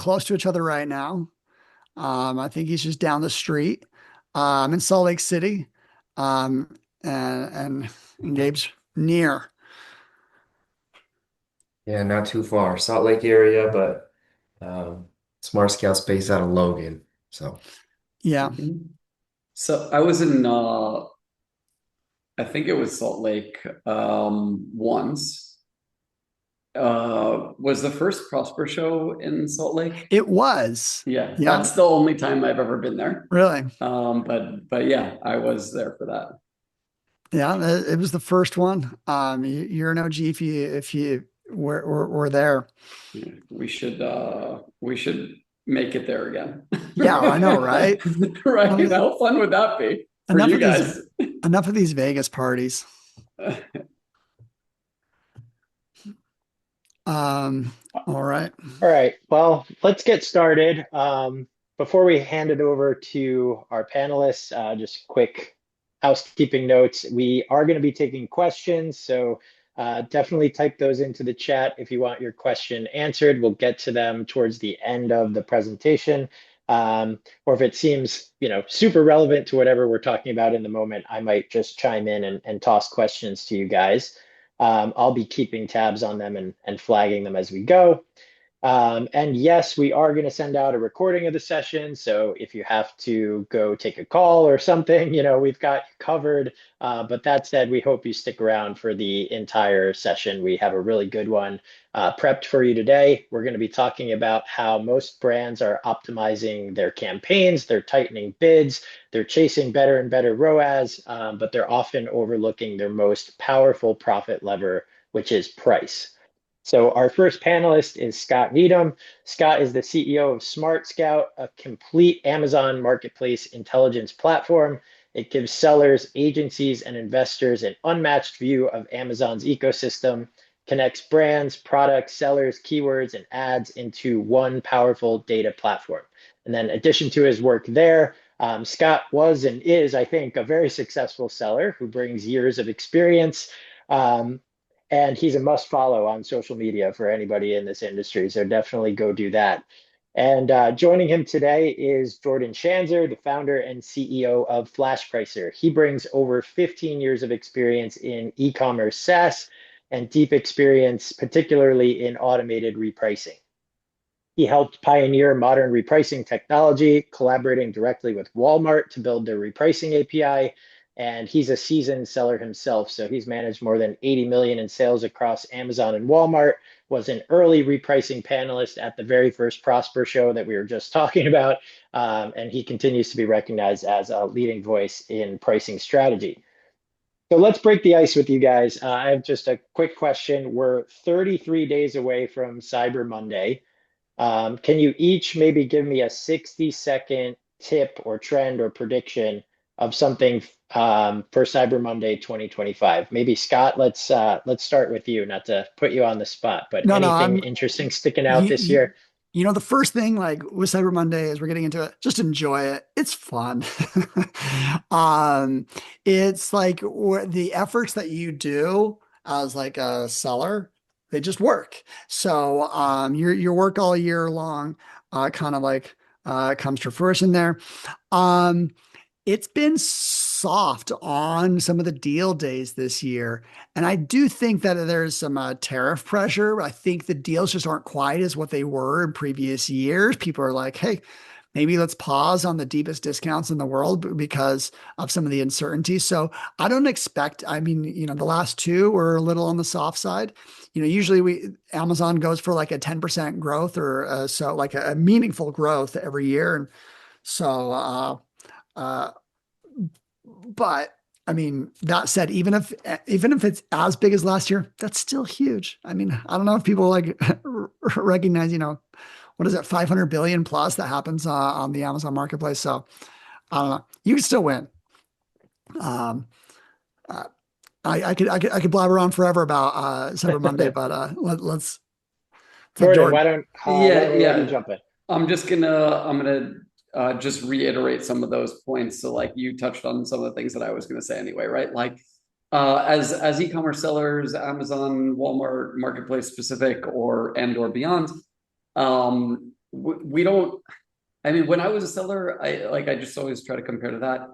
close to each other right now. I think he's just down the street. In Salt Lake City. Um, and Gabe's near. Yeah, not too far. Salt Lake area, but SmartScout's based out of Logan. So Yeah. Mhm. So I was in I think it was Salt Lake once. Was the first Prosper show in Salt Lake? It was. Yeah, Yeah, that's the only time I've ever been there. really. But yeah, I was there for that. Yeah, it was the first one. You're an OG if you were there. Yeah, we should make it there again. Yeah, I know, right? Right? Well, How fun would that be for enough you of these guys? enough of these Vegas parties. All right. All right, well, let's get started. Before we hand it over to our panelists, just quick housekeeping notes. We are going to be taking questions, so definitely type those into the chat if you want your question answered. We'll get to them towards the end of the presentation. Or if it seems, super relevant to whatever we're talking about in the moment, I might just chime in and toss questions to you guys. I'll be keeping tabs on them and flagging them as we go. And yes, we are going to send out a recording of the session. So if you have to go take a call or something, we've got you covered. But that said, we hope you stick around for the entire session. We have a really good one prepped for you today. We're going to be talking about how most brands are optimizing their campaigns, they're tightening bids, they're chasing better and better ROAS, but they're often overlooking their most powerful profit lever, which is price. So our first panelist is Scott Needham. Scott is the CEO of SmartScout, a complete Amazon marketplace intelligence platform. It gives sellers, agencies, and investors an unmatched view of Amazon's ecosystem, connects brands, products, sellers, keywords, and ads into one powerful data platform. And then in addition to his work there, Scott was and is, I think, a very successful seller who brings years of experience. Um, and he's a must follow on social media for anybody in this industry. So definitely go do that. And joining him today is Jordan Schanzer, the founder and CEO of Flashpricer. He brings over 15 years of experience in e-commerce SaaS and deep experience, particularly in automated repricing. He helped pioneer modern repricing technology, collaborating directly with Walmart to build their repricing API. And he's a seasoned seller himself. So he's managed more than 80 million in sales across Amazon and Walmart, was an early repricing panelist at the very first Prosper show that we were just talking about. And he continues to be recognized as a leading voice in pricing strategy. So let's break the ice with you guys. I have just a quick question. We're 33 days away from Cyber Monday. Can you each maybe give me a 60-second tip or trend or prediction of something for Cyber Monday 2025? Maybe Scott, let's start with you, not to put you on the spot, but No, no, anything I'm interesting sticking out you, this you, year? the first thing like with Cyber Monday is we're getting into it, just enjoy it. It's fun. Um, it's like the efforts that you do as like a seller, they just work. So your work all year long kind of like comes to fruition there. Um, it's been soft on some of the deal days this year. And I do think that there's some tariff pressure. I think the deals just aren't quite as what they were in previous years. People are like, hey, maybe let's pause on the deepest discounts in the world because of some of the uncertainty. So I don't expect, I mean, the last two were a little on the soft side. Usually Amazon goes for like a 10% growth or so like a meaningful growth every year. And so, uh, but I mean, that said, even if it's as big as last year, that's still huge. I mean, I don't know if people like recognize, what is it, 500 billion plus that happens on the Amazon marketplace. So I don't know. You can still win. Um, uh, I could blabber on forever about Cyber Monday, but let's let Jordan, Jordan. Yeah, why don't we let you yeah. jump in? I'm gonna just reiterate some of those points. So like you touched on some of the things that I was gonna say anyway, right? Like as e-commerce sellers, Amazon, Walmart, marketplace specific or beyond, we don't. I mean, when I was a seller, I just always try to compare to that.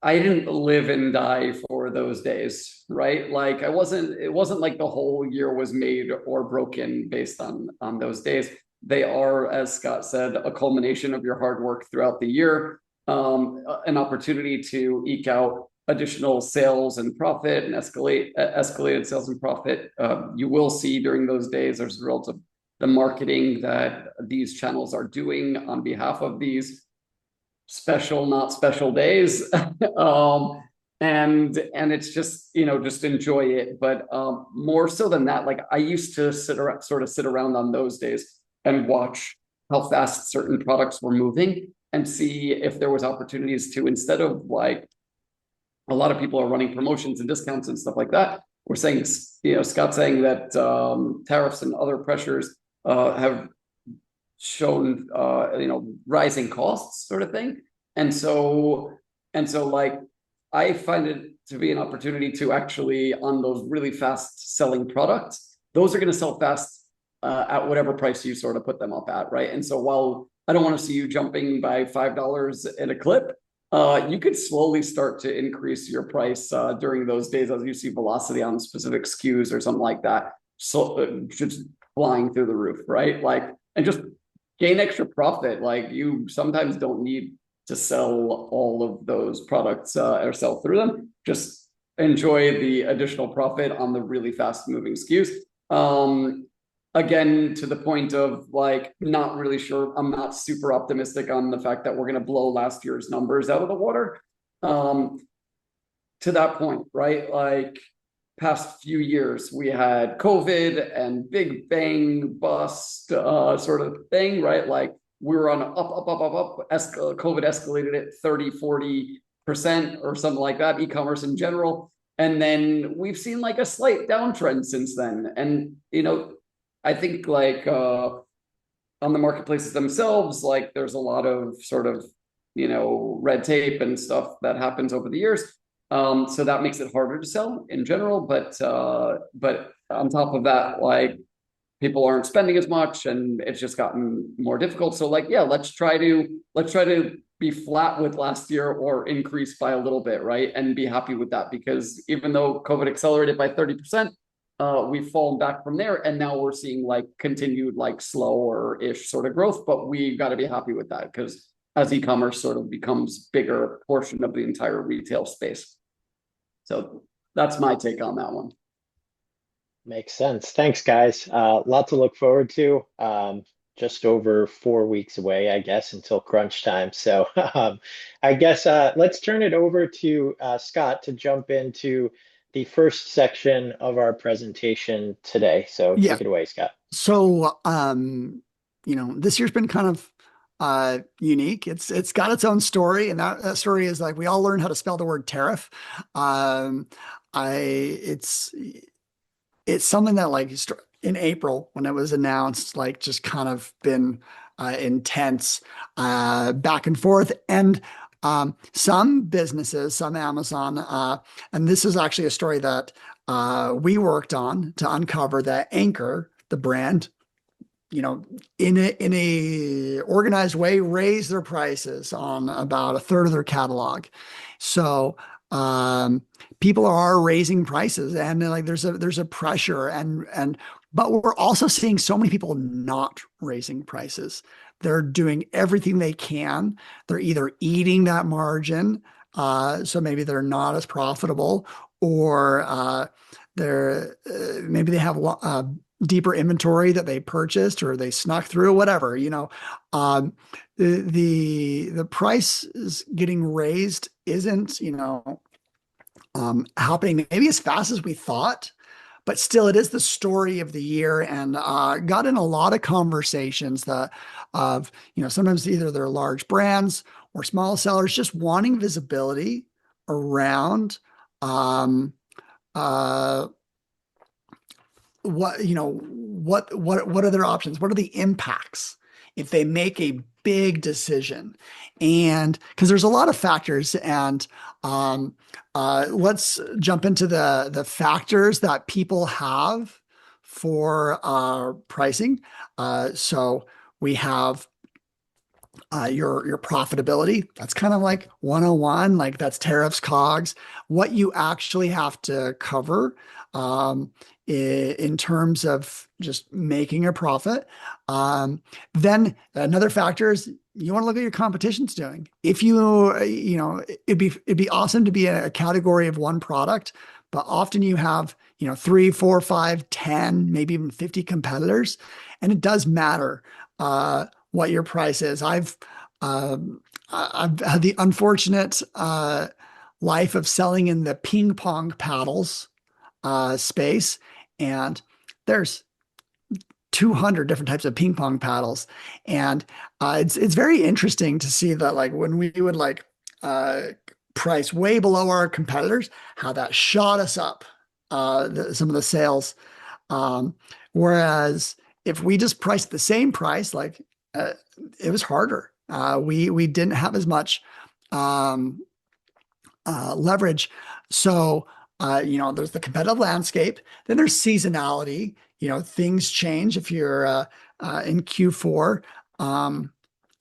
I didn't live and die for those days, right? Like it wasn't like the whole year was made or broken based on those days. They are, as Scott said, a culmination of your hard work throughout the year, an opportunity to eke out additional sales and profit and escalated sales and profit. You will see during those days as a result of the marketing that these channels are doing on behalf of these special, not special days. And it's just, just enjoy it. But more so than that, like I used to sit around on those days and watch how fast certain products were moving and see if there was opportunities to, instead of like a lot of people are running promotions and discounts and stuff like that. We're saying, Scott saying that tariffs and other pressures have shown rising costs sort of thing. And so like I find it to be an opportunity to actually, on those really fast selling products, those are going to sell fast at whatever price you sort of put them up at, right? And so while I don't want to see you jumping by $5 in a clip, you could slowly start to increase your price during those days as you see velocity on specific SKUs or something like that. So just flying through the roof, right? Like, and just gain extra profit. Like you sometimes don't need to sell all of those products or sell through them. Just enjoy the additional profit on the really fast moving SKUs. Again, to the point of like, not really sure. I'm not super optimistic on the fact that we're going to blow last year's numbers out of the water. To that point, right? Like past few years, we had COVID and big bang bust sort of thing, right? Like we were on up. COVID escalated at 30-40% or something like that, e-commerce in general. And then we've seen like a slight downtrend since then. And, I think like on the marketplaces themselves, like there's a lot of sort of, red tape and stuff that happens over the years. So that makes it harder to sell in general. But on top of that, like people aren't spending as much and it's just gotten more difficult. So like, yeah, let's try to be flat with last year or increase by a little bit, right? And be happy with that, because even though COVID accelerated by 30%, we've fallen back from there, and now we're seeing like continued like slower-ish sort of growth, but we got to be happy with that because as e-commerce sort of becomes bigger portion of the entire retail space. So that's my take on that one. Makes sense. Thanks, guys. Lot to look forward to. Just over 4 weeks away, I guess, until crunch time. So I guess let's turn it over to Scott to jump into the first section of our presentation today. So Yeah. take it away, Scott. So, this year's been kind of unique. It's got its own story, and that story is like we all learned how to spell the word tariff. It's something that like in April when it was announced, like just kind of been intense back and forth. And some businesses, some Amazon, and this is actually a story that we worked on to uncover that Anchor, the brand, in a organized way, raise their prices on about a third of their catalog. So people are raising prices, and like there's a pressure, but we're also seeing so many people not raising prices. They're doing everything they can. They're either eating that margin, so maybe they're not as profitable, or maybe they have deeper inventory that they purchased or they snuck through, whatever. The price is getting raised isn't happening maybe as fast as we thought. But still, it is the story of the year, and got in a lot of conversations sometimes either they're large brands or small sellers just wanting visibility around what are their options? What are the impacts if they make a big decision? And because there's a lot of factors, and let's jump into the factors that people have for pricing. So We have your profitability. That's kind of like 101, like that's tariffs, COGS, what you actually have to cover in terms of just making a profit. Then another factor is you want to look at your competition's doing. If it'd be awesome to be a category of one product, but often you have, 3, 4, 5, 10, maybe even 50 competitors, and it does matter what your price is. I've had the unfortunate life of selling in the ping pong paddles space, and there's 200 different types of ping pong paddles, and it's very interesting to see that like when we would like price way below our competitors, how that shot us up some of the sales. Whereas if we just priced the same price, like it was harder. We didn't have as much leverage. So there's the competitive landscape. Then there's seasonality. Things change if you're in Q4.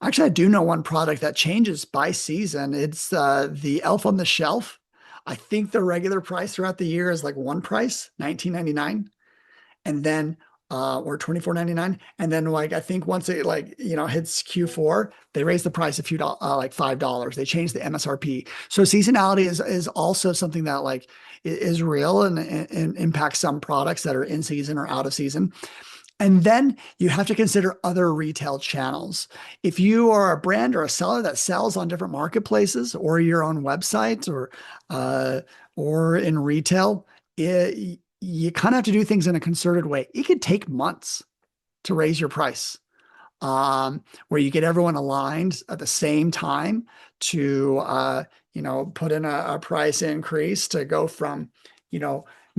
Actually, I do know one product that changes by season. It's the Elf on the Shelf. I think the regular price throughout the year is like one price, $19.99, and then or $24.99, and then like I think once it like hits Q4, they raise the price a few like $5. They change the MSRP. So seasonality is also something that like is real and impacts some products that are in season or out of season. And then you have to consider other retail channels. If you are a brand or a seller that sells on different marketplaces or your own website or in retail, you kind of have to do things in a concerted way. It could take months to raise your price, where you get everyone aligned at the same time to put in a price increase to go from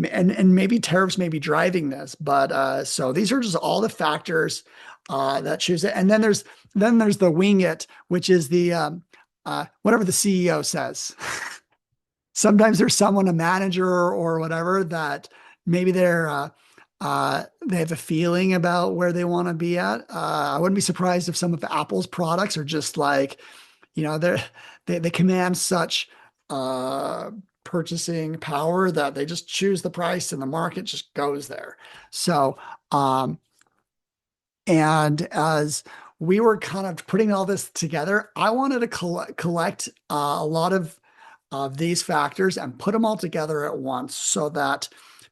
and maybe tariffs may be driving this, but so these are just all the factors that choose it. And then there's the wing it, which is the whatever the CEO says. Sometimes there's someone, a manager or whatever, that maybe they have a feeling about where they want to be at. I wouldn't be surprised if some of Apple's products are just like, they command such purchasing power that they just choose the price and the market just goes there. So, and as we were kind of putting all this together, I wanted to collect a lot of these factors and put them all together at once so that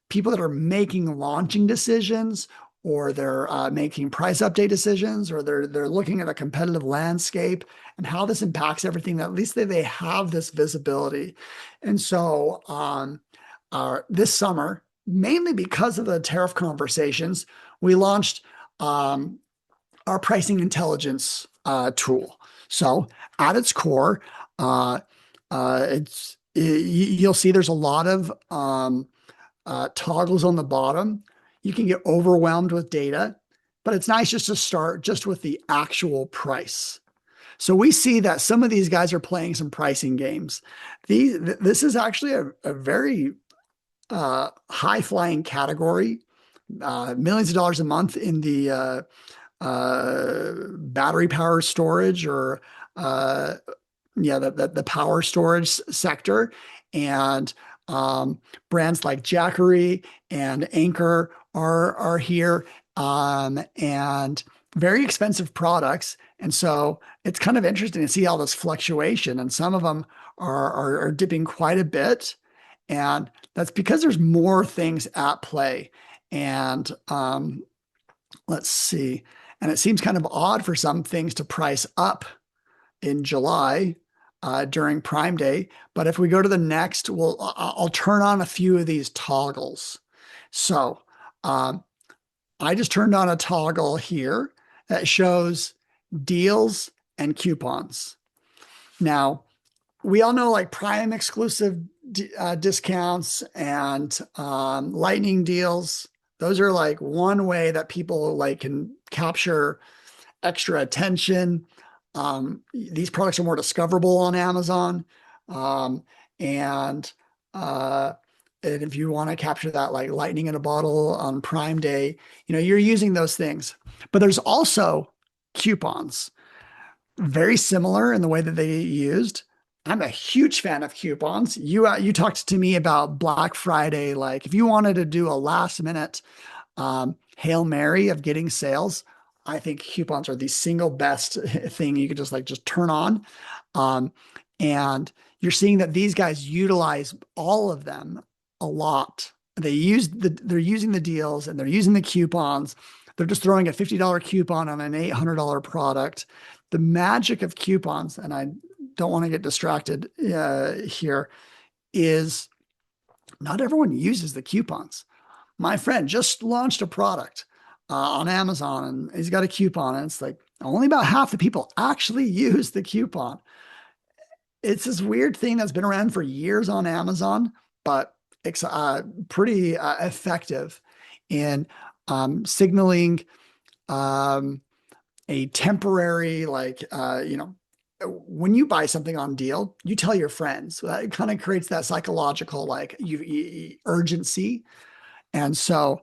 people that are making launching decisions, or they're making price update decisions, or they're looking at a competitive landscape and how this impacts everything, that at least they have this visibility. And so this summer, mainly because of the tariff conversations, we launched our pricing intelligence tool. So at its core, you'll see there's a lot of toggles on the bottom. You can get overwhelmed with data, but it's nice just to start just with the actual price. So we see that some of these guys are playing some pricing games. This is actually a very high flying category, millions of dollars a month in the battery power storage or the power storage sector. And brands like Jackery and Anchor are here, and very expensive products. And so it's kind of interesting to see all this fluctuation, and some of them are dipping quite a bit. And that's because there's more things at play. And let's see. And it seems kind of odd for some things to price up in July during Prime Day. But if we go to the next, I'll turn on a few of these toggles. So I just turned on a toggle here that shows deals and coupons. Now, we all know like Prime exclusive discounts and lightning deals. Those are like one way that people like can capture extra attention. These products are more discoverable on Amazon. And if you want to capture that like lightning in a bottle on Prime Day, you're using those things. But there's also coupons. Very similar in the way that they used. I'm a huge fan of coupons. You talked to me about Black Friday. Like if you wanted to do a last minute Hail Mary of getting sales, I think coupons are the single best thing you could just turn on. Um, and you're seeing that these guys utilize all of them a lot. They're using the deals and they're using the coupons. They're just throwing a $50 coupon on an $800 product. The magic of coupons, and I don't want to get distracted here, is not everyone uses the coupons. My friend just launched a product on Amazon and he's got a coupon, and it's like only about half the people actually use the coupon. It's this weird thing that's been around for years on Amazon, but it's pretty effective in signaling a temporary, when you buy something on deal, you tell your friends. So that kind of creates that psychological urgency. And so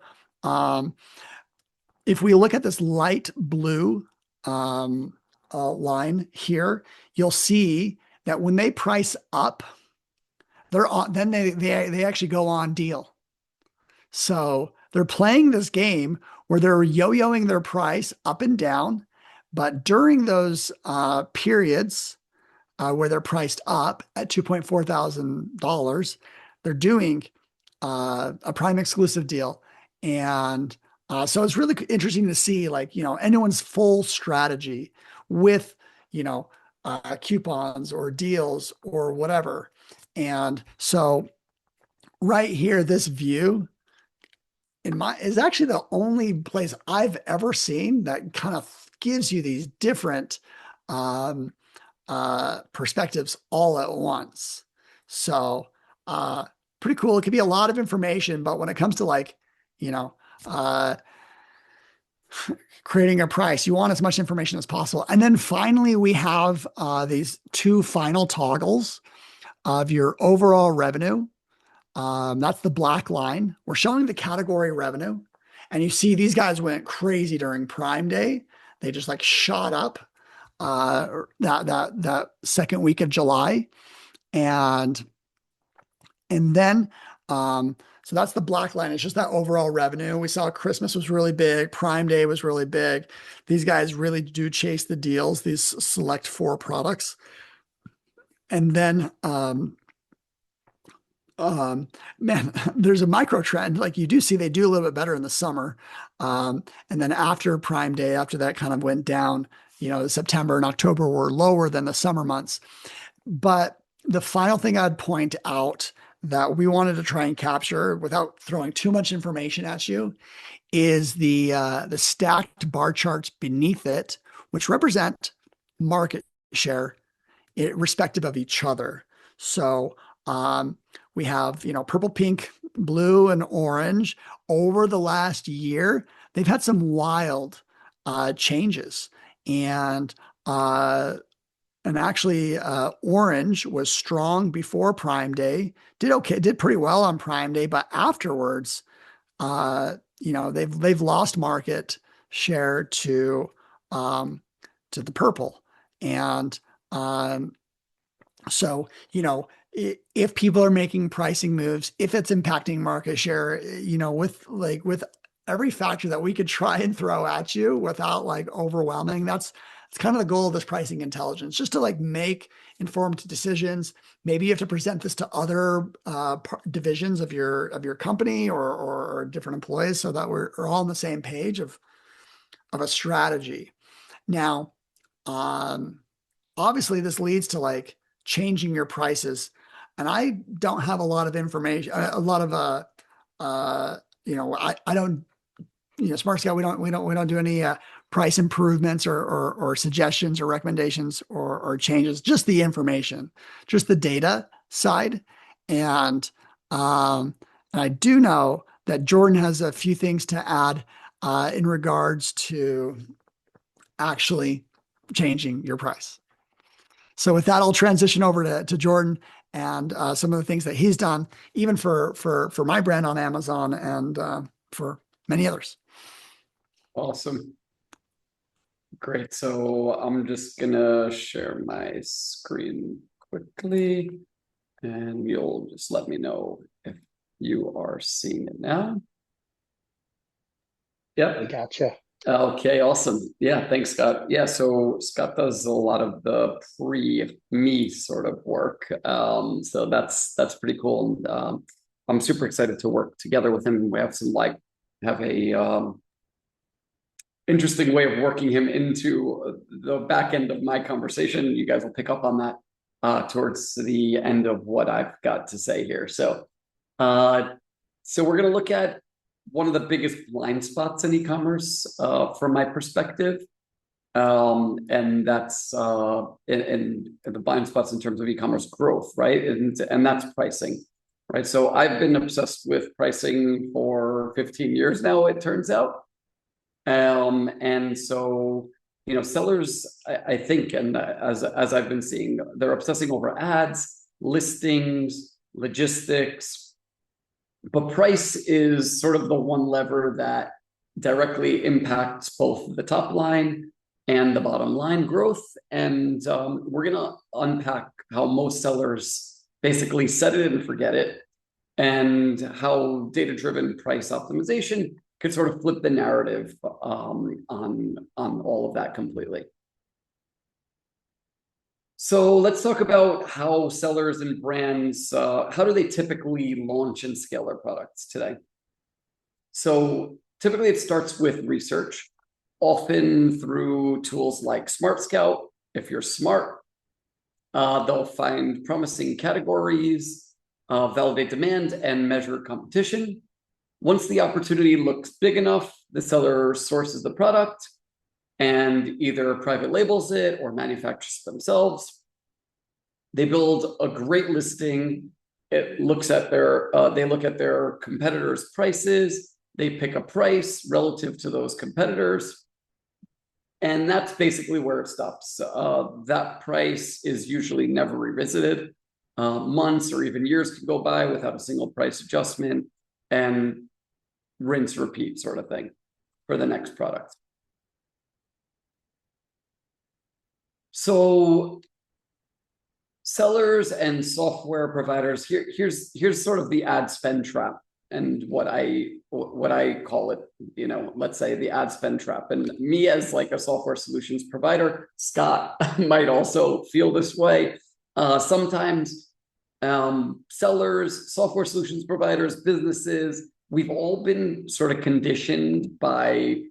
if we look at this light blue line here, you'll see that when they price up, then they actually go on deal. So they're playing this game where they're yo-yoing their price up and down, but during those periods where they're priced up at $2.4 thousand, they're doing a prime exclusive deal. And so it's really interesting to see anyone's full strategy with, coupons or deals or whatever. And so right here, this view is actually the only place I've ever seen that kind of gives you these different perspectives all at once. So pretty cool. It could be a lot of information, but when it comes to creating a price, you want as much information as possible. And then finally, we have these two final toggles of your overall revenue. That's the black line. We're showing the category revenue. And you see these guys went crazy during Prime Day. They just shot up that second week of July. And then so that's the black line. It's just that overall revenue. We saw Christmas was really big. Prime Day was really big. These guys really do chase the deals, these select 4 products. And then man, there's a micro trend. You do see they do a little bit better in the summer. And then after Prime Day, after that kind of went down, September and October were lower than the summer months. But the final thing I'd point out that we wanted to try and capture without throwing too much information at you is the stacked bar charts beneath it, which represent market share respective of each other. So we have, purple, pink, blue, and orange. Over the last year, they've had some wild changes. And actually, orange was strong before Prime Day, did pretty well on Prime Day, but afterwards, they've lost market share to the purple. And so, if people are making pricing moves, if it's impacting market share, with every factor that we could try and throw at you without overwhelming, it's kind of the goal of this pricing intelligence, just to make informed decisions. Maybe you have to present this to other divisions of your company or different employees so that we're all on the same page of a strategy. Now, obviously this leads to changing your prices. And I don't have a lot of information, a lot of, I don't, SmartScout, we don't do any price improvements or suggestions or recommendations or changes, just the information, just the data side. And I do know that Jordan has a few things to add in regards to actually changing your price. So with that, I'll transition over to Jordan and some of the things that he's done, even for my brand on Amazon and for many others. Awesome. Great. So I'm just gonna share my screen quickly, and you'll just let me know if you are seeing it now. Yep. We gotcha. Okay, awesome. Yeah, thanks, Scott. Yeah, so Scott does a lot of the pre-me sort of work. So that's pretty cool. And I'm super excited to work together with him. We have have a interesting way of working him into the back end of my conversation. You guys will pick up on that towards the end of what I've got to say here. Uh, so we're going to look at one of the biggest blind spots in e-commerce from my perspective. And that's in the blind spots in terms of e-commerce growth, right? And that's pricing, right? So I've been obsessed with pricing for 15 years now, it turns out. And so, sellers, I think, and as I've been seeing, they're obsessing over ads, listings, logistics, but price is sort of the one lever that directly impacts both the top line and the bottom line growth. And we're going to unpack how most sellers basically set it and forget it, and how data-driven price optimization could sort of flip the narrative on all of that completely. So let's talk about how sellers and brands, how do they typically launch and scale their products today? So typically it starts with research, often through tools like SmartScout. If you're smart, they'll find promising categories, validate demand, and measure competition. Once the opportunity looks big enough, the seller sources the product and either private labels it or manufactures it themselves. They build a great listing. It looks at they look at their competitors' prices. They pick a price relative to those competitors. And that's basically where it stops. That price is usually never revisited. Months or even years can go by without a single price adjustment, and rinse, repeat sort of thing for the next product. So sellers and software providers, here's sort of the ad spend trap, and what I call it, let's say the ad spend trap. And me as like a software solutions provider, Scott might also feel this way. Sometimes sellers, software solutions providers, businesses, we've all been sort of conditioned by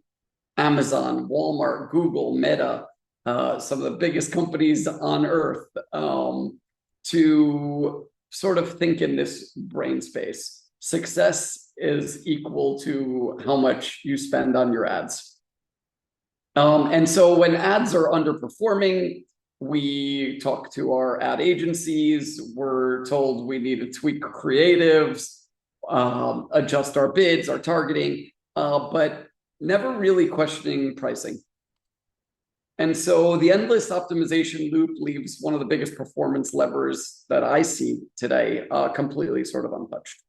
Amazon, Walmart, Google, Meta, some of the biggest companies on earth, to sort of think in this brain space. Success is equal to how much you spend on your ads. And so when ads are underperforming, we talk to our ad agencies. We're told we need to tweak creatives, adjust our bids, our targeting, but never really questioning pricing. And so the endless optimization loop leaves one of the biggest performance levers that I see today completely sort of untouched.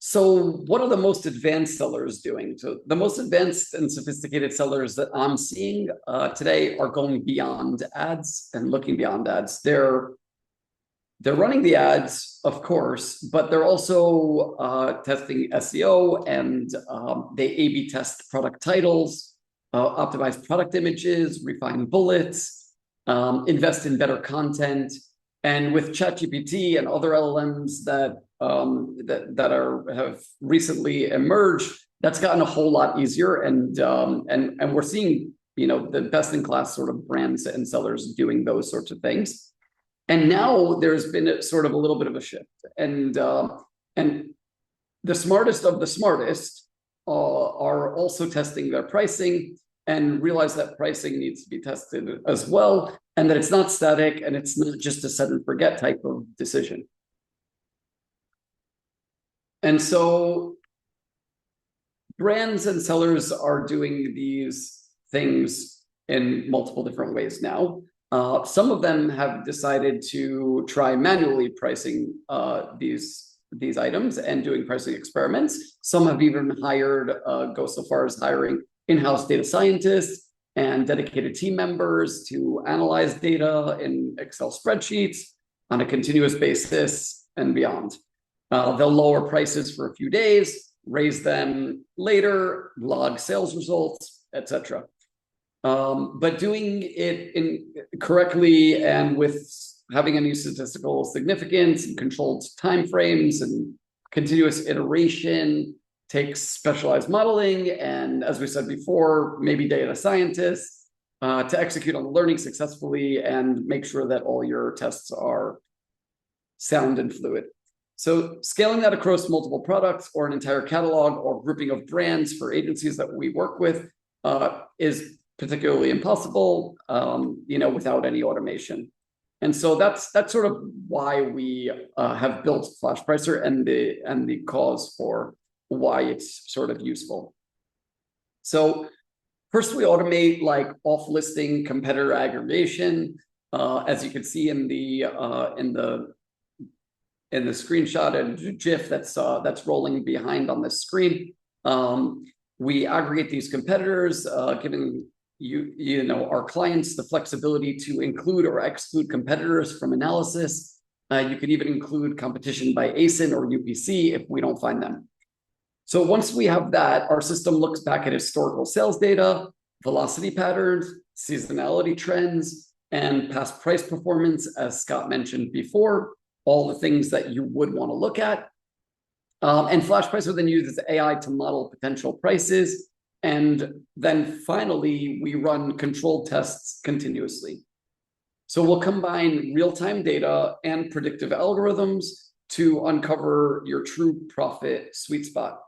So what are the most advanced sellers doing? So the most advanced and sophisticated sellers that I'm seeing today are going beyond ads and looking beyond ads. They're running the ads, of course, but they're also testing SEO, and they A/B test product titles, optimize product images, refine bullets, invest in better content. And with ChatGPT and other LLMs that have recently emerged, that's gotten a whole lot easier. And we're seeing the best in class sort of brands and sellers doing those sorts of things. And now there's been a sort of a little bit of a shift, and the smartest of the smartest are also testing their pricing and realize that pricing needs to be tested as well, and that it's not static and it's not just a set and forget type of decision. And so brands and sellers are doing these things in multiple different ways now. Some of them have decided to try manually pricing these these items and doing pricing experiments. Some have even hired, go so far as hiring in-house data scientists and dedicated team members to analyze data in Excel spreadsheets on a continuous basis and beyond. They'll lower prices for a few days, raise them later, log sales results, etc. But doing it correctly and with having any statistical significance and controlled timeframes and continuous iteration takes specialized modeling and, as we said before, maybe data scientists to execute on the learning successfully and make sure that all your tests are sound and fluid. So scaling that across multiple products or an entire catalog or grouping of brands for agencies that we work with is particularly impossible, without any automation. And so that's sort of why we have built Flashpricer and the cause for why it's sort of useful. So first, we automate like off-listing competitor aggregation, as you can see in the screenshot and GIF that's rolling behind on the screen. We aggregate these competitors, giving our clients the flexibility to include or exclude competitors from analysis. You could even include competition by ASIN or UPC if we don't find them. So once we have that, our system looks back at historical sales data, velocity patterns, seasonality trends, and past price performance, as Scott mentioned before, all the things that you would want to look at. And Flashpricer then uses AI to model potential prices. And then finally, we run controlled tests continuously. So we'll combine real-time data and predictive algorithms to uncover your true profit sweet spot.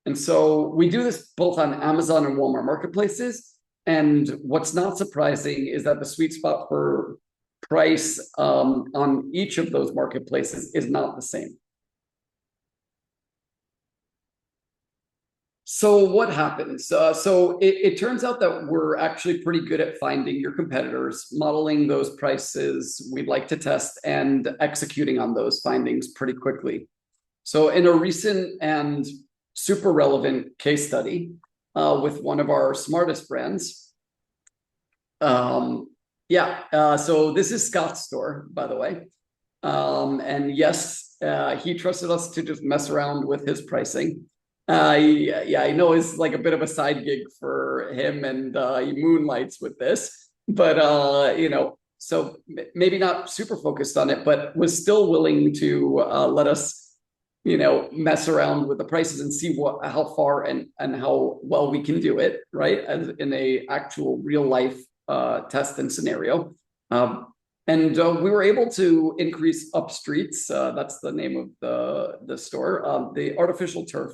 And so we do this both on Amazon and Walmart marketplaces. And what's not surprising is that the sweet spot for price on each of those marketplaces is not the same. So what happens? So it turns out that we're actually pretty good at finding your competitors, modeling those prices we'd like to test, and executing on those findings pretty quickly. So in a recent and super relevant case study with one of our smartest brands, so this is Scott's store, by the way. And yes, he trusted us to just mess around with his pricing. I know it's like a bit of a side gig for him, and he moonlights with this, but so maybe not super focused on it, but was still willing to let us, mess around with the prices and see how far and how well we can do it, right, as in a actual real life test and scenario. And we were able to increase Upstreet's, that's the name of the store, the artificial turf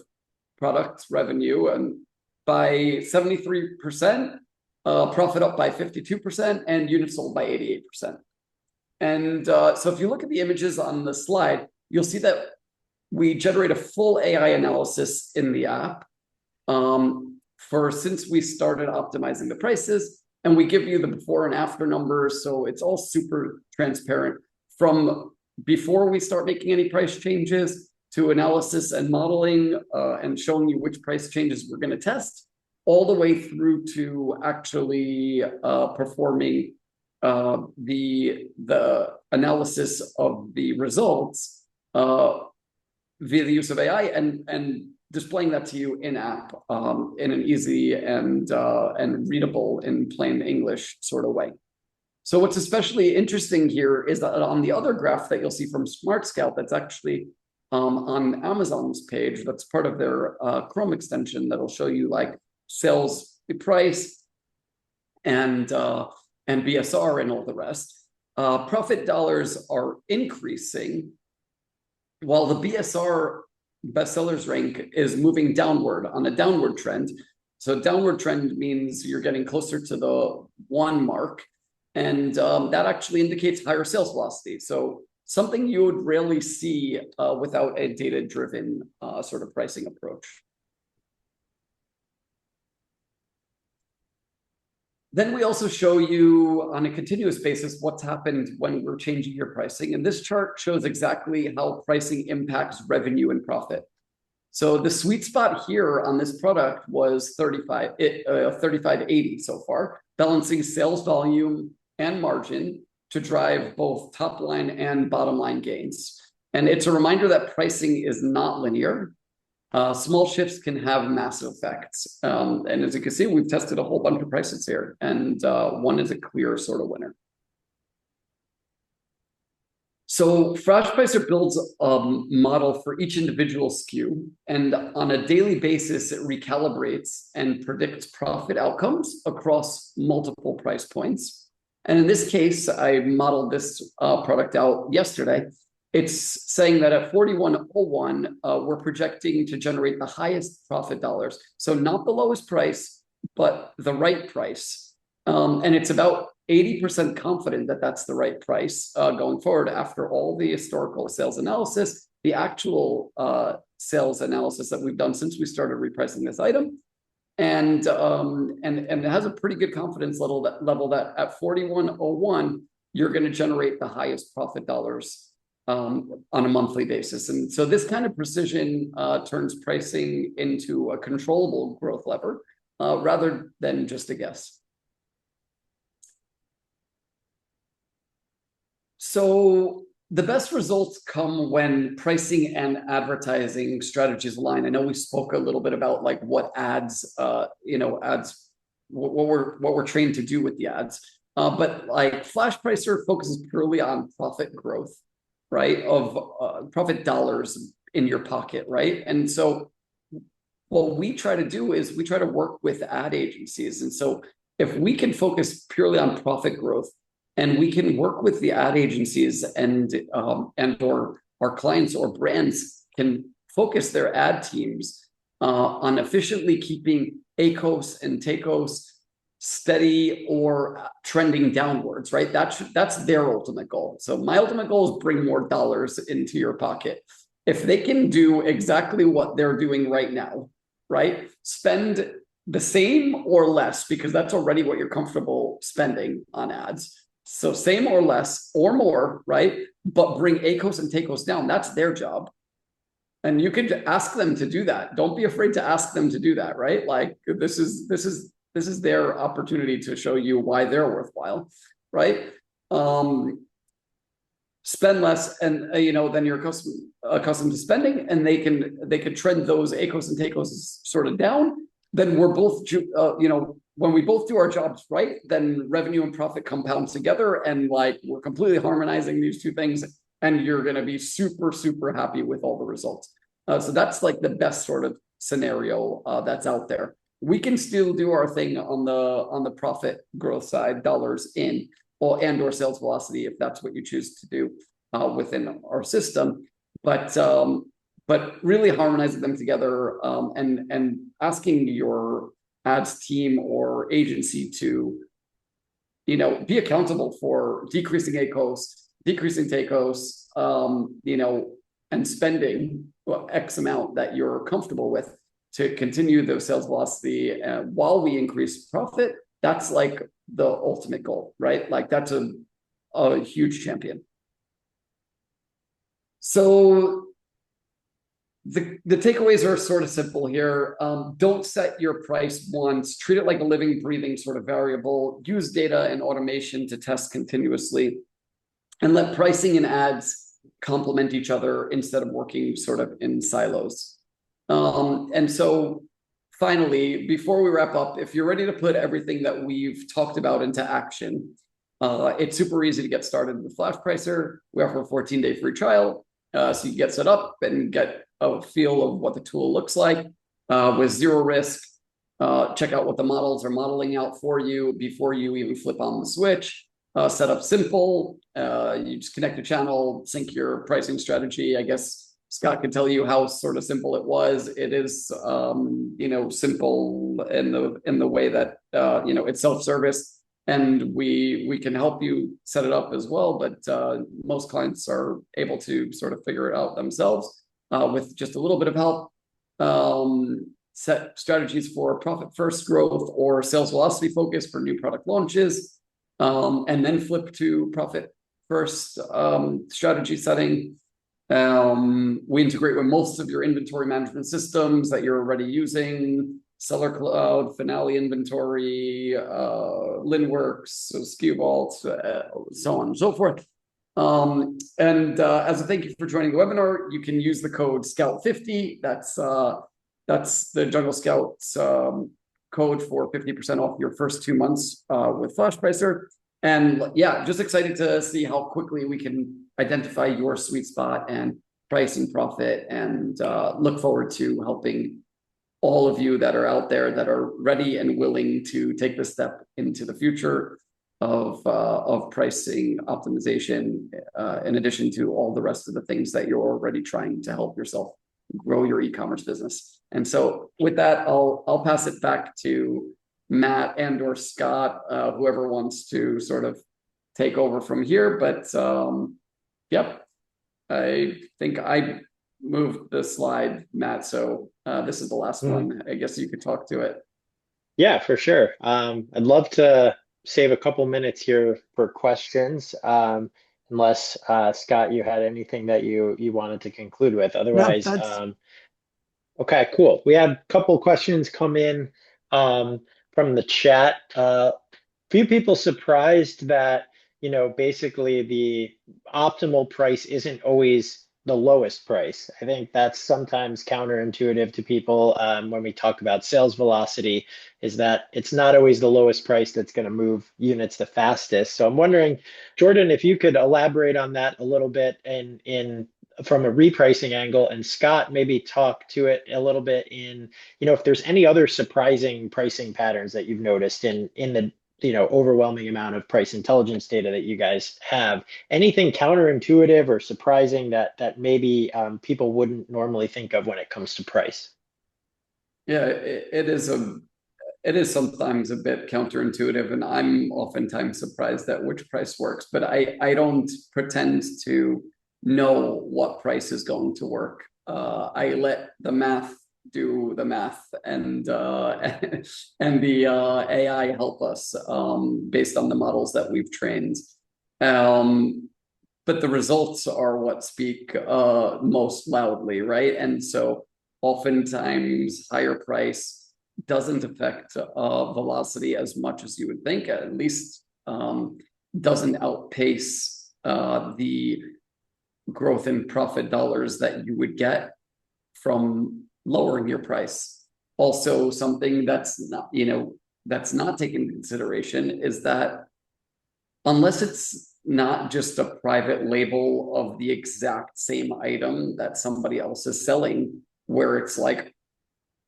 product revenue, and by 73%, profit up by 52%, and units sold by 88%. And so if you look at the images on the slide, you'll see that we generate a full AI analysis in the app since we started optimizing the prices, and we give you the before and after numbers, so it's all super transparent from before we start making any price changes to analysis and modeling and showing you which price changes we're going to test, all the way through to actually performing the analysis of the results via the use of AI and displaying that to you in app in an easy and readable in plain English sort of way. So what's especially interesting here is that on the other graph that you'll see from SmartScout, that's actually on Amazon's page, that's part of their Chrome extension that'll show you like sales price and BSR and all the rest. Profit dollars are increasing while the BSR bestsellers rank is moving downward on a downward trend. So downward trend means you're getting closer to the 1 mark, and that actually indicates higher sales velocity. So something you would rarely see without a data-driven sort of pricing approach. Then we also show you on a continuous basis what's happened when we're changing your pricing. And this chart shows exactly how pricing impacts revenue and profit. So the sweet spot here on this product was 35.80 so far, balancing sales volume and margin to drive both top line and bottom line gains. And it's a reminder that pricing is not linear. Small shifts can have massive effects. And as you can see, we've tested a whole bunch of prices here, and one is a clear sort of winner. So Flashpricer builds a model for each individual SKU, and on a daily basis, it recalibrates and predicts profit outcomes across multiple price points. And in this case, I modeled this product out yesterday. It's saying that at 41.01, we're projecting to generate the highest profit dollars. So not the lowest price, but the right price. And it's about 80% confident that that's the right price going forward after all the historical sales analysis, the actual sales analysis that we've done since we started repricing this item. And it has a pretty good confidence level that at 41.01, you're going to generate the highest profit dollars on a monthly basis. And so this kind of precision turns pricing into a controllable growth lever rather than just a guess. So the best results come when pricing and advertising strategies align. I know we spoke a little bit about like what ads, ads, what we're trained to do with the ads. But like Flashpricer focuses purely on profit growth, right? Of profit dollars in your pocket, right? And so what we try to do is we try to work with ad agencies. And so if we can focus purely on profit growth, and we can work with the ad agencies and or our clients or brands can focus their ad teams on efficiently keeping ACOS and TACOS steady or trending downwards, right? That's their ultimate goal. So my ultimate goal is bring more dollars into your pocket. If they can do exactly what they're doing right now, right? Spend the same or less, because that's already what you're comfortable spending on ads. So same or less or more, right? But bring ACOS and TACOS down. That's their job. And you can ask them to do that. Don't be afraid to ask them to do that, right? Like this is their opportunity to show you why they're worthwhile, right? Spend less and than you're accustomed to spending, and they can trend those ACOS and TACOS sort of down. Then we're both when we both do our jobs right, then revenue and profit compound together, and like we're completely harmonizing these two things, and you're going to be super, super happy with all the results. So that's like the best sort of scenario that's out there. We can still do our thing on the profit growth side, dollars in, or sales velocity, if that's what you choose to do within our system. But really harmonizing them together and asking your ads team or agency to, be accountable for decreasing ACOS, decreasing TACOS, and spending X amount that you're comfortable with to continue the sales velocity while we increase profit. That's like the ultimate goal, right? Like that's a huge champion. So the takeaways are sort of simple here. Don't set your price once. Treat it like a living, breathing sort of variable. Use data and automation to test continuously. And let pricing and ads complement each other instead of working sort of in silos. And so finally, before we wrap up, if you're ready to put everything that we've talked about into action, it's super easy to get started with Flashpricer. We offer a 14-day free trial. So you get set up and get a feel of what the tool looks like with zero risk. Check out what the models are modeling out for you before you even flip on the switch. Setup simple. You just connect a channel, sync your pricing strategy. I guess Scott could tell you how sort of simple it was. It is, simple in the way that it's self-service. And we can help you set it up as well, but most clients are able to sort of figure it out themselves with just a little bit of help. set strategies for profit first growth or sales velocity focus for new product launches, and then flip to profit first strategy setting. We integrate with most of your inventory management systems that you're already using, Seller Cloud, Finale Inventory, Linworks, so SKU Vault, so on and so forth. As a thank you for joining the webinar, you can use the code SCOUT50. That's the Jungle Scouts code for 50% off your first 2 months with Flashpricer. And yeah, just excited to see how quickly we can identify your sweet spot and pricing profit, and look forward to helping all of you that are out there that are ready and willing to take the step into the future of pricing optimization, in addition to all the rest of the things that you're already trying to help yourself grow your e-commerce business. And so with that, I'll pass it back to Matt and or Scott, whoever wants to sort of take over from here. But yep, I think I moved the slide, Matt. So this is the last one. I guess you could talk to it. Yeah, for sure. I'd love to save a couple minutes here for questions. Unless Scott, you had anything that you wanted to conclude with. Otherwise, No, okay, cool. We had a couple questions come in from the chat. Few people surprised that, basically the optimal price isn't always the lowest price. I think that's sometimes counterintuitive to people when we talk about sales velocity, is that it's not always the lowest price that's going to move units the fastest. So I'm wondering, Jordan, if you could elaborate on that a little bit in from a repricing angle, and Scott, maybe talk to it a little bit in, if there's any other surprising pricing patterns that you've noticed in the overwhelming amount of price intelligence data that you guys have. Anything counterintuitive or surprising that maybe people wouldn't normally think of when it comes to price? Yeah, it is sometimes a bit counterintuitive, and I'm oftentimes surprised at which price works, but I don't pretend to know what price is going to work. I let the math do the math, and the AI help us based on the models that we've trained. But the results are what speak most loudly, right? And so oftentimes higher price doesn't affect velocity as much as you would think, at least doesn't outpace the growth in profit dollars that you would get from lowering your price. Also, something that's not taken into consideration is that unless it's not just a private label of the exact same item that somebody else is selling, where it's like,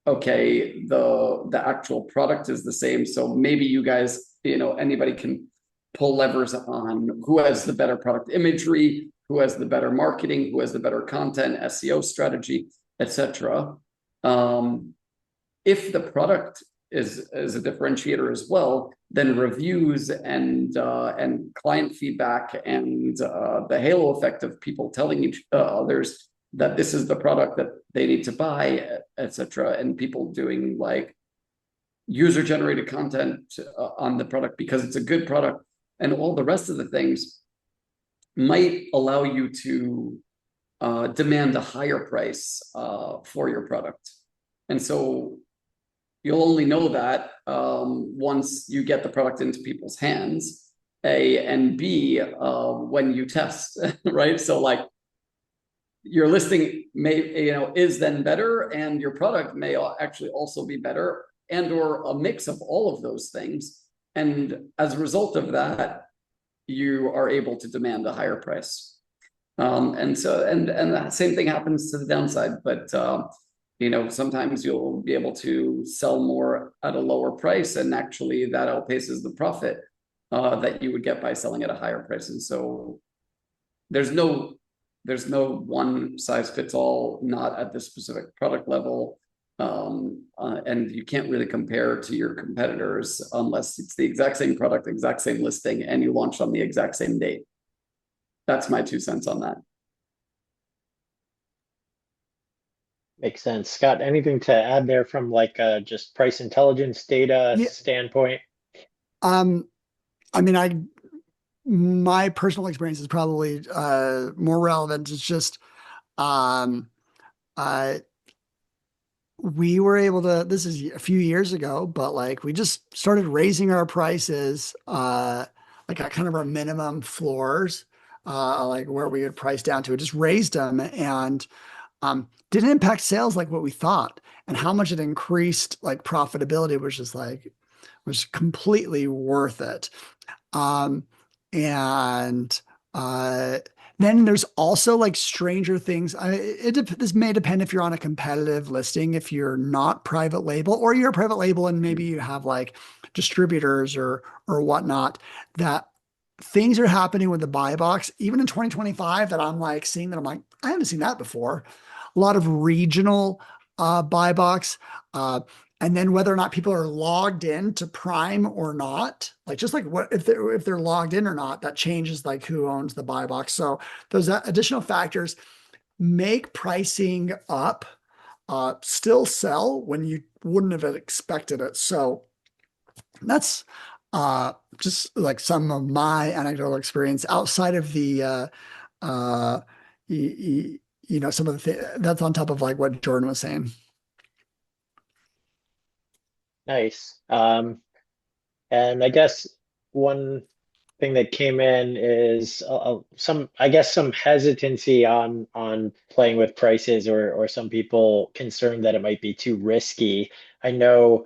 okay, the actual product is the same, so maybe you guys, anybody can pull levers on who has the better product imagery, who has the better marketing, who has the better content, SEO strategy, etc. If the product is a differentiator as well, then reviews and client feedback and the halo effect of people telling each others that this is the product that they need to buy, etc., and people doing like user-generated content on the product because it's a good product, and all the rest of the things might allow you to demand a higher price for your product. And so you'll only know that once you get the product into people's hands, A, and B, when you test, right? So like your listing may, is then better, and your product may actually also be better, and or a mix of all of those things. And as a result of that, you are able to demand a higher price. And the same thing happens to the downside, but sometimes you'll be able to sell more at a lower price, and actually that outpaces the profit that you would get by selling at a higher price. And so there's no one size fits all, not at the specific product level. And you can't really compare to your competitors unless it's the exact same product, exact same listing, and you launched on the exact same date. That's my 2 cents on that. Makes sense. Scott, anything to add there from like just price intelligence data Yeah. standpoint? Um, I mean, my personal experience is probably more relevant. It's just um uh we were able to, this is a few years ago, but like we just started raising our prices like at kind of our minimum floors, like where we would price down to. It just raised them and didn't impact sales like what we thought, and how much it increased like profitability was just like was completely worth it. Um, and uh, then there's also like stranger things. This may depend if you're on a competitive listing, if you're not private label, or you're a private label and maybe you have like distributors or whatnot, that things are happening with the buy box, even in 2025, that I'm like seeing that I'm like, I haven't seen that before. A lot of regional buy box. And then whether or not people are logged in to Prime or not, like just like what if they're logged in or not, that changes like who owns the buy box. So those additional factors make pricing up, still sell when you wouldn't have expected it. So that's just like some of my anecdotal experience outside of the uh, some of the that's on top of like what Jordan was saying. Nice. And I guess one thing that came in is some, I guess, some hesitancy on playing with prices, or some people concerned that it might be too risky. I know,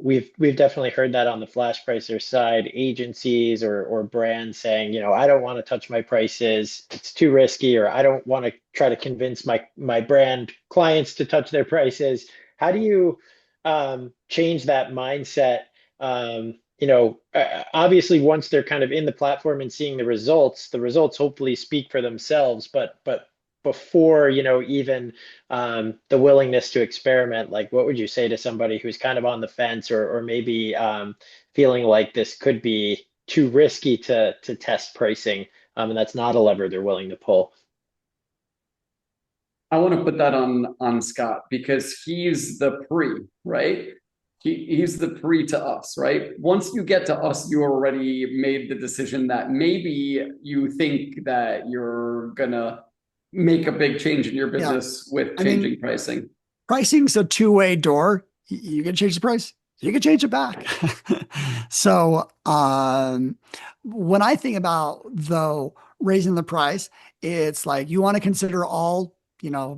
we've definitely heard that on the Flashpricer side, agencies or brands saying, I don't want to touch my prices, it's too risky, or I don't want to try to convince my brand clients to touch their prices. How do you change that mindset? Obviously once they're kind of in the platform and seeing the results hopefully speak for themselves, but before, even the willingness to experiment, like what would you say to somebody who's kind of on the fence, or maybe feeling like this could be too risky to test pricing, and that's not a lever they're willing to pull? I want to put that on Scott because he's the pre, right? He's the pre to us, right? Once you get to us, you already made the decision that maybe you think that you're gonna make a big change in your Yeah. business with I mean, changing pricing. pricing's a two-way door. You can change the price, you can change it back. So, when I think about though raising the price, it's like you want to consider all,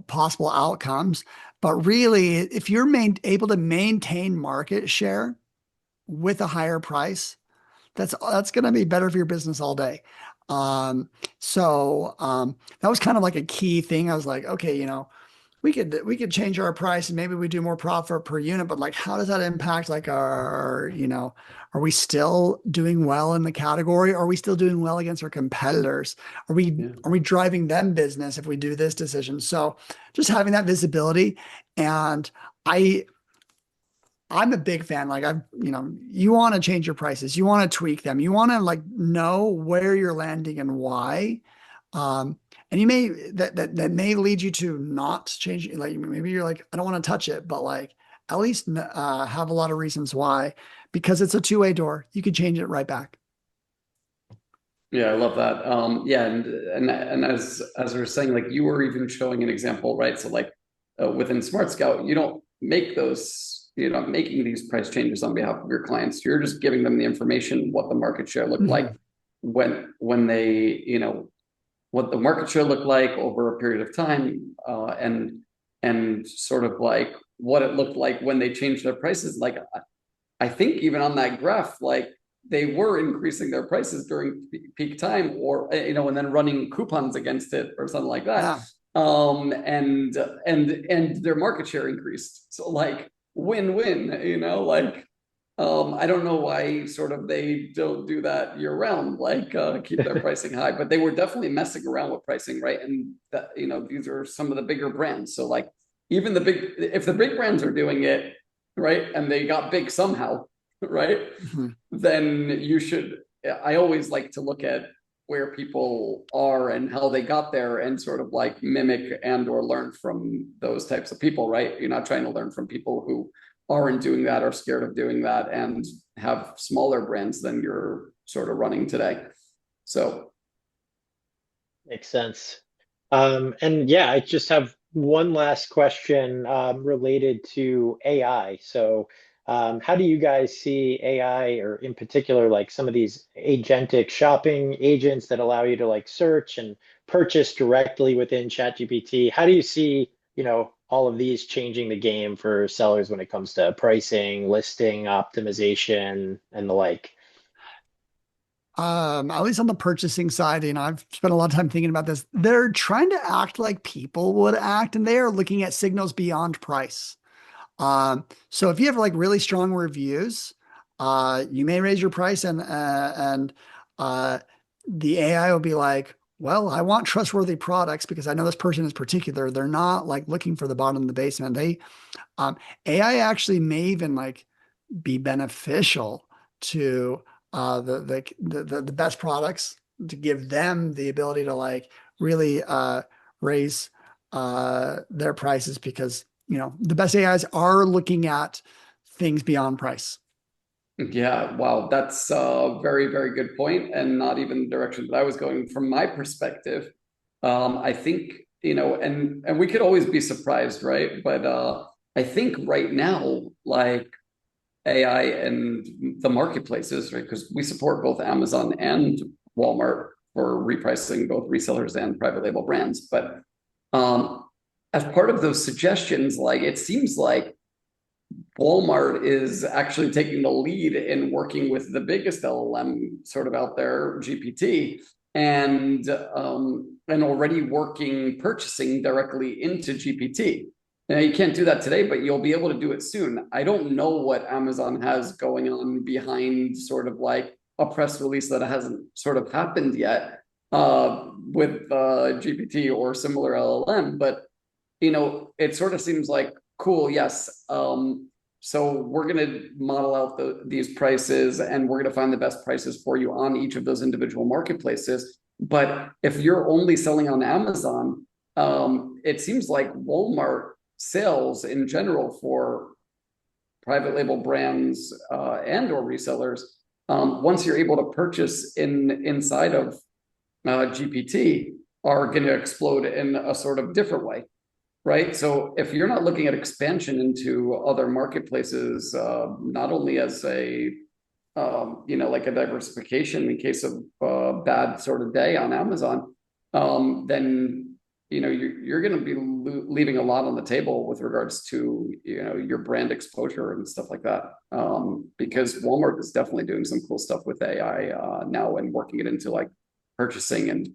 possible outcomes. But really, if you're able to maintain market share with a higher price, that's going to be better for your business all day. That was kind of like a key thing. I was like, okay, we could change our price and maybe we do more profit per unit, but like how does that impact like are we still doing well in the category? Are we still doing well against our competitors? Are we Yeah. are we driving them business if we do this decision? So just having that visibility. And I I'm a big fan. Like you want to change your prices, you want to tweak them, you want to like know where you're landing and why. And you may that may lead you to not change. Like maybe you're like, I don't want to touch it, but like at least have a lot of reasons why, because it's a two-way door. You could change it right back. Yeah, I love that. Yeah, and as we were saying, like you were even showing an example, right? So like within SmartScout, you don't make those, you're not making these price changes on behalf of your clients. You're just giving them the information, what the market share looked like Mhm. when they, what the market share looked like over a period of time, and sort of like what it looked like when they changed their prices. Like I think even on that graph, like they were increasing their prices during peak time, or and then running coupons against it or something like that. Yeah. And their market share increased. So like win-win, like I don't know why sort of they don't do that year round, like keep their pricing high, but they were definitely messing around with pricing, right? And that, these are some of the bigger brands. So like even if the big brands are doing it, right, and they got big somehow, right, Mhm. then you should. I always like to look at where people are and how they got there and sort of like mimic and or learn from those types of people, right? You're not trying to learn from people who aren't doing that or scared of doing that and have smaller brands than you're sort of running today. So Makes sense. And yeah, I just have one last question related to AI. So, how do you guys see AI, or in particular, like some of these agentic shopping agents that allow you to like search and purchase directly within ChatGPT? How do you see, all of these changing the game for sellers when it comes to pricing, listing, optimization, and the like? At least on the purchasing side, I've spent a lot of time thinking about this. They're trying to act like people would act, and they are looking at signals beyond price. So if you have like really strong reviews, you may raise your price, and the AI will be like, well, I want trustworthy products because I know this person is particular. They're not like looking for the bottom of the basement. Um, AI actually may even like be beneficial to the best products, to give them the ability to like really raise their prices, because the best AIs are looking at things beyond price. yeah, wow, that's a very, very good point, and not even the direction that I was going from my perspective. I think, and we could always be surprised, right? But I think right now, like AI and the marketplaces, right? Because we support both Amazon and Walmart for repricing both resellers and private label brands. But as part of those suggestions, like it seems like Walmart is actually taking the lead in working with the biggest LLM sort of out there, GPT, and already working purchasing directly into GPT. Now you can't do that today, but you'll be able to do it soon. I don't know what Amazon has going on behind sort of like a press release that hasn't sort of happened yet with GPT or similar LLM, but it sort of seems like cool, yes. So we're going to model out these prices, and we're going to find the best prices for you on each of those individual marketplaces. But if you're only selling on Amazon, it seems like Walmart sales in general for private label brands and or resellers, once you're able to purchase inside of GPT, are going to explode in a sort of different way. Right. So if you're not looking at expansion into other marketplaces, not only as a, like a diversification in case of bad sort of day on Amazon, then, you're going to be leaving a lot on the table with regards to, your brand exposure and stuff like that. Because Walmart is definitely doing some cool stuff with AI now and working it into like purchasing and,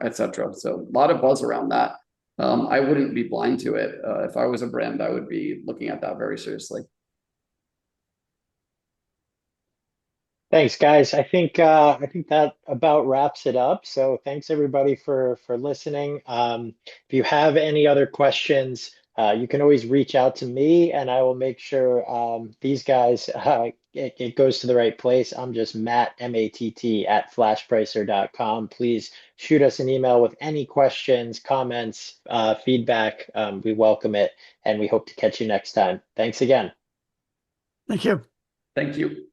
et cetera. So a lot of buzz around that. I wouldn't be blind to it. If I was a brand, I would be looking at that very seriously. Thanks, guys. I think that about wraps it up. So thanks everybody for listening. If you have any other questions, you can always reach out to me, and I will make sure these guys it goes to the right place. I'm just Matt, MATT at flashpricer.com. Please shoot us an email with any questions, comments, feedback. We welcome it, and we hope to catch you next time. Thanks again. Thank you. Thank you.